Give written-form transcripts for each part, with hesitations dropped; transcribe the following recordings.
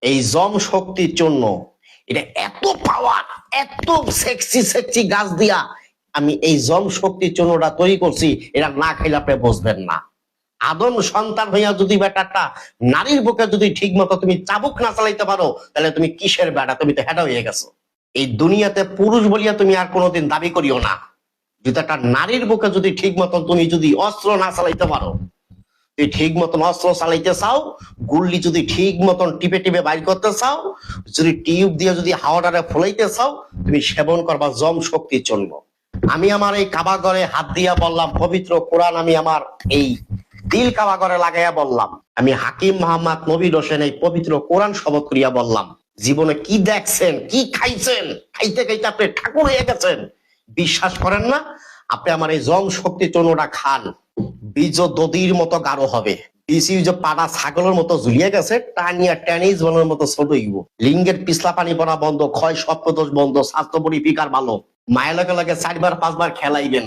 এই জম শক্তির জন্য এটা এত পাওয়ার, এত সেক্সি সেক্সি গাছ দিয়া আমি এই জম শক্তির জন্যটা তৈরি করছি, এটা না খাইলে আপনি বুঝবেন না। আদম সন্তান হইয়া যদি বেটাটা নারীর বুকে যদি ঠিক মতো তুমি চাবুক না চালাইতে পারো, তাহলে তুমি কিসের বেটা? তুমি তো হেডা হয়ে গেছো। এই দুনিয়াতে পুরুষ বলিয়া তুমি আর কোনোদিন দাবি করিও না। যদি একটা নারীর বুকে যদি ঠিক মতন তুমি যদি অস্ত্র না চালাইতে পারো, তুই ঠিক মতন অস্ত্র চালাইতে চাও, গুল্লি যদি ঠিক মতন টিপে টিপে বাইর করতে চাও, যদি টিউব দিয়ে যদি হাওয়াটারে ফলাইতে চাও, তুমি সেবন করবা জম শক্তির জন্য। আমি আমার এই কাবাগরে হাত দিয়া বললাম, পবিত্র কোরআন আমি আমার এই দিল কাবাগরে লাগাইয়া বললাম, আমি হাকিম মোহাম্মদ নবীর হোসেন এই পবিত্র কোরআন শপথ করিয়া বললাম, জীবনে কি দেখছেন, কি খাইছেন, খাইতে খাইতে আপনি ঠাকুর হয়ে গেছেন। বিশ্বাস করেন না? আপনি আমার এই জম শক্তির জন্যটা খান, বীজ দদির মতো গাঢ় হবে। বিসি যে পাড়া ছাগলের মতো ঝুলিয়ে গেছে, টানিয়া টেনিস বলের মতো ছোট হইব। লিঙ্গের পিছলা পানি পড়া বন্ধ, ক্ষয় সপ্তদোষ বন্ধ, স্বাস্থ্য পরিফিকার ভালো। মায়ের লগে লগে 4বার 5বার খেলাইবেন,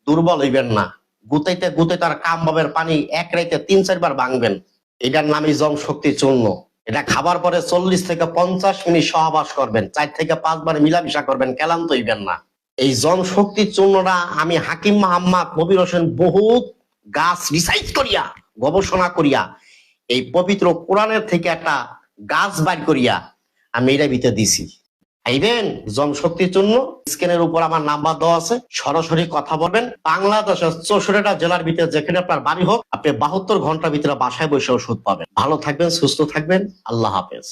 দুর্বল হইবেন না। গুতাইতে গুতাইতে আর কাম বাবের পানি এক রাইতে 3-4 বার ভাঙবেন। এটার নামই জম শক্তির চূর্ণ। এটা খাবার পরে 40 থেকে 50 মিনিট সহবাস করবেন, 4 থেকে 5 বার মিলামিশা করবেন, ক্লান্ত হইবেন না। এই জম শক্তির চূর্ণটা আমি হাকিম মোহাম্মদ নবীর হোসেন বহুত গাছ রিসার্চ করিয়া, গবেষণা করিয়া, এই পবিত্র কোরআনের থেকে একটা গাছ বাইর করিয়া আমি এটা ভিতরে দিছি। আইবেন জম শক্তির জন্য। স্ক্রিনের উপর আমার নাম্বার দেওয়া আছে, সরাসরি কথা বলবেন। বাংলাদেশের 64টা জেলার ভিতরে যেখানে আপনার বাড়ি হোক, আপনি 72 ঘন্টার ভিতরে বাসায় বসে ওষুধ পাবেন। ভালো থাকবেন, সুস্থ থাকবেন, আল্লাহ হাফেজ।